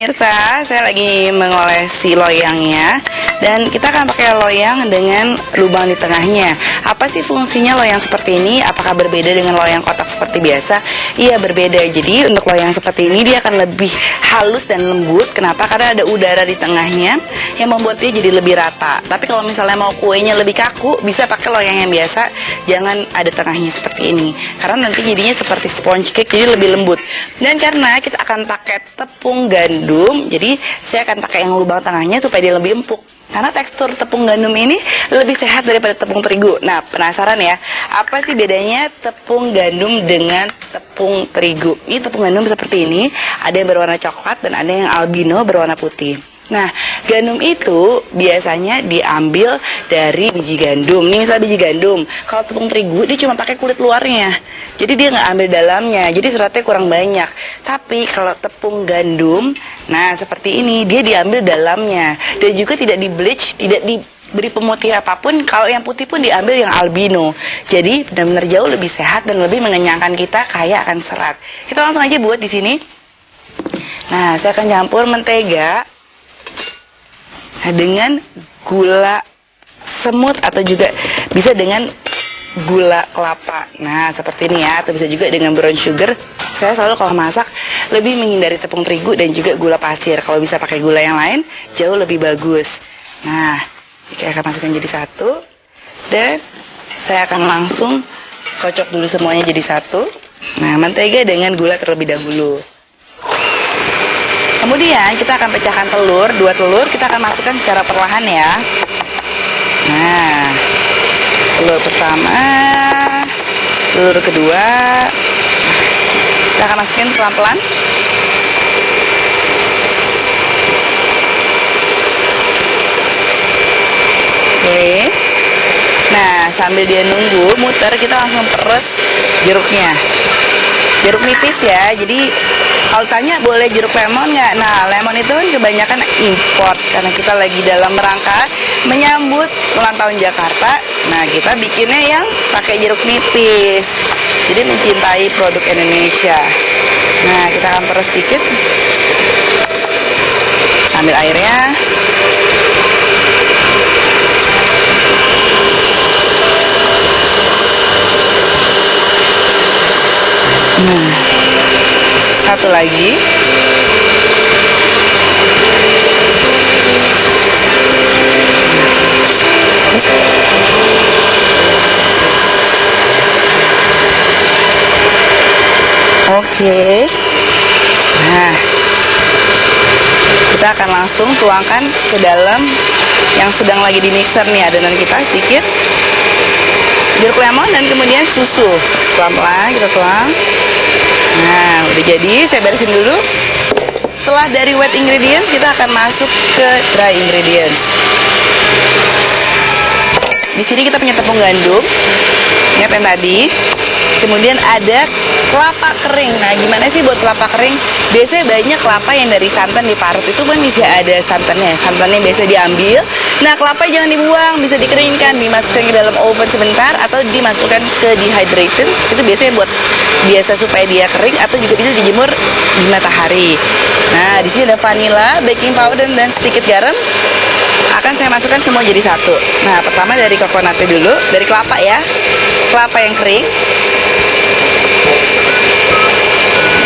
Pemirsa, saya lagi mengolesi loyangnya dan kita akan pakai loyang dengan lubang di tengahnya. Apa sih fungsinya loyang seperti ini? Apakah berbeda dengan loyang kotak seperti biasa? Iya, berbeda. Jadi untuk loyang seperti ini dia akan lebih halus dan lembut. Kenapa? Karena ada udara di tengahnya yang membuat dia jadi lebih rata. Tapi kalau misalnya mau kuenya lebih kaku, bisa pakai loyang yang biasa. Jangan ada tengahnya seperti ini. Karena nanti jadinya seperti sponge cake, jadi lebih lembut. Dan karena kita akan pakai tepung gandum, jadi saya akan pakai yang lubang tengahnya supaya dia lebih empuk. Karena tekstur tepung gandum ini lebih sehat daripada tepung terigu. Nah, penasaran ya, apa sih bedanya tepung gandum dengan tepung terigu? Ini tepung gandum seperti ini, ada yang berwarna coklat dan ada yang albino berwarna putih. Nah, gandum itu biasanya diambil dari biji gandum. Ini misalnya biji gandum. Kalau tepung terigu dia cuma pakai kulit luarnya. Jadi dia nggak ambil dalamnya. Jadi seratnya kurang banyak. Tapi kalau tepung gandum, nah seperti ini dia diambil dalamnya. Dan juga tidak di bleach, tidak diberi pemutih apapun. Kalau yang putih pun diambil yang albino. Jadi benar-benar jauh lebih sehat dan lebih mengenyangkan kita, kaya akan serat. Kita langsung aja buat di sini. Nah, saya akan campur mentega dengan gula semut atau juga bisa dengan gula kelapa. Nah, seperti ini ya, atau bisa juga dengan brown sugar. Saya selalu kalau masak lebih menghindari tepung terigu dan juga gula pasir. Kalau bisa pakai gula yang lain, jauh lebih bagus. Nah, saya akan masukkan jadi satu. Dan saya akan langsung kocok dulu semuanya jadi satu. Nah, mentega dengan gula terlebih dahulu. Kemudian kita akan pecahkan telur, 2 telur kita akan masukkan secara perlahan ya. Nah, telur pertama, telur kedua, kita akan masukin pelan-pelan. Oke. Nah, sambil dia nunggu muter, kita langsung peres jeruknya. Jeruk nipis ya, jadi kalau tanya boleh jeruk lemon nggak? Nah, lemon itu kan kebanyakan import karena kita lagi dalam rangka menyambut ulang tahun Jakarta. Nah, kita bikinnya yang pakai jeruk nipis. Jadi mencintai produk Indonesia. Nah, kita akan peres sedikit. Ambil airnya. Nah, satu lagi. Oke. Nah, kita akan langsung tuangkan ke dalam yang sedang lagi di mixer nih adonan kita sedikit. Jeruk lemon dan kemudian susu. Pelan-pelan kita tuang. Nah, udah jadi, saya beresin dulu. Setelah dari wet ingredients, kita akan masuk ke dry ingredients. Di sini kita punya tepung gandum, ya yang tadi. Kemudian ada kelapa kering. Nah, gimana sih buat kelapa kering? Biasanya banyak kelapa yang dari santan diparut itu kan bisa ada santannya. Santannya biasa diambil. Nah, kelapa jangan dibuang, bisa dikeringkan, dimasukkan ke dalam oven sebentar atau dimasukkan ke dehydrated. Itu biasanya buat biasa supaya dia kering atau juga bisa dijemur di matahari. Nah, di sini ada vanilla, baking powder dan sedikit garam. Akan saya masukkan semua jadi satu. Nah, pertama dari coconutnya dulu, dari kelapa ya. Kelapa yang kering.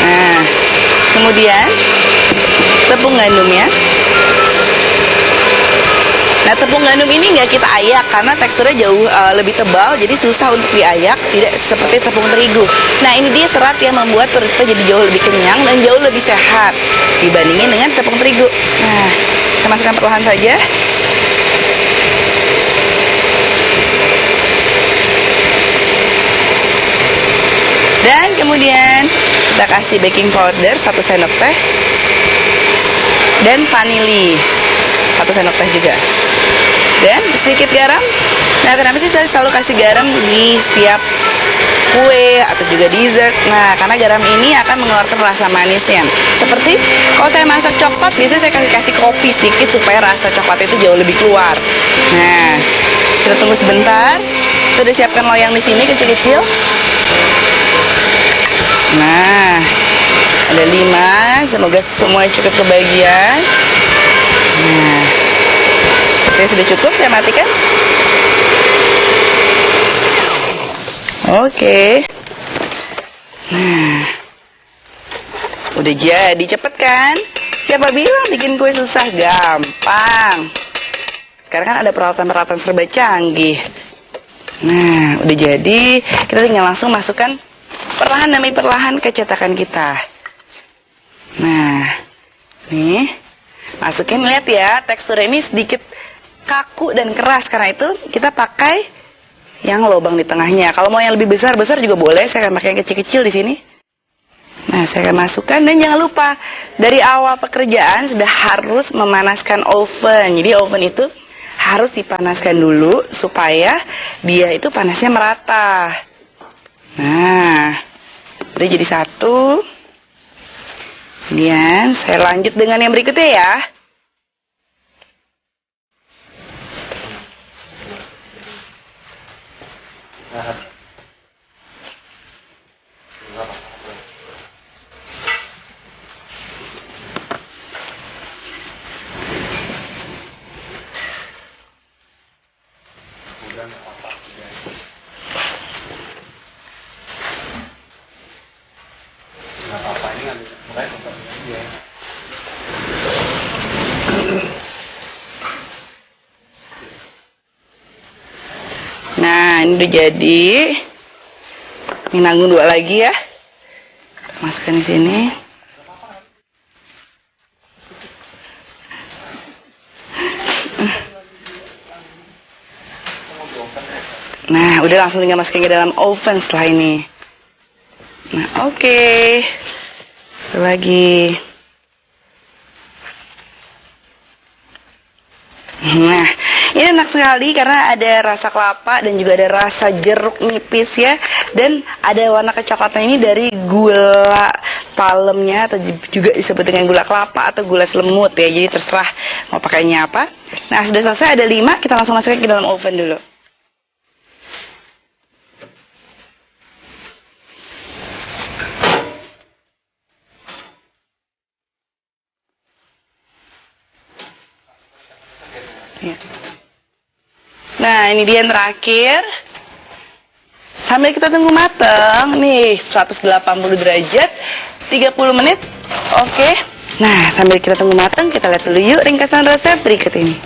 Nah, kemudian tepung gandumnya. Nah, tepung gandum ini nggak kita ayak karena teksturnya jauh lebih tebal, jadi susah untuk diayak, tidak seperti tepung terigu. Nah, ini dia serat yang membuat perut kita jadi jauh lebih kenyang dan jauh lebih sehat dibandingin dengan tepung terigu. Nah, kita masukkan perlahan saja. Dan kemudian kita kasih baking powder 1 sendok teh dan vanili 1 sendok teh juga. Dan sedikit garam. Nah, kenapa sih saya selalu kasih garam di setiap kue atau juga dessert? Nah, karena garam ini akan mengeluarkan rasa manisnya. Seperti kalau saya masak coklat, biasanya saya kasih kopi sedikit supaya rasa coklat itu jauh lebih keluar. Nah, kita tunggu sebentar. Kita udah siapkan loyang di sini kecil-kecil. Nah, Ada 5, semoga semua cukup kebagian. Nah, oke, sudah cukup, saya matikan. Oke. Nah, udah jadi, cepet kan? Siapa bilang bikin kue susah? Gampang. Sekarang kan ada peralatan-peralatan serba canggih. Nah, udah jadi, kita tinggal langsung masukkan perlahan demi perlahan ke cetakan kita. Nah, nih, masukin, lihat ya, tekstur ini sedikit kaku dan keras, karena itu kita pakai yang lubang di tengahnya. Kalau mau yang lebih besar juga boleh, saya akan pakai yang kecil-kecil di sini. Nah, saya akan masukkan, dan jangan lupa, dari awal pekerjaan sudah harus memanaskan oven. Jadi oven itu harus dipanaskan dulu supaya dia itu panasnya merata. Nah, udah jadi satu. Kemudian saya lanjut dengan yang berikutnya ya. Nah, ini udah jadi. Ini nanggung 2 lagi ya. Masukkan di sini. Nah, udah langsung tinggal masukin ke dalam oven setelah ini. Nah, oke. Satu lagi. Nah, ini enak sekali karena ada rasa kelapa dan juga ada rasa jeruk nipis ya. Dan ada warna kecoklatan ini dari gula palemnya, atau juga disebut dengan gula kelapa atau gula selemut ya. Jadi terserah mau pakainya apa. Nah, sudah selesai, ada 5, kita langsung masukin ke dalam oven dulu. Ya. Nah, ini dia yang terakhir. Sambil kita tunggu matang, nih 180 derajat, 30 menit. Oke. Nah, sambil kita tunggu matang, kita lihat dulu yuk ringkasan resep berikut ini.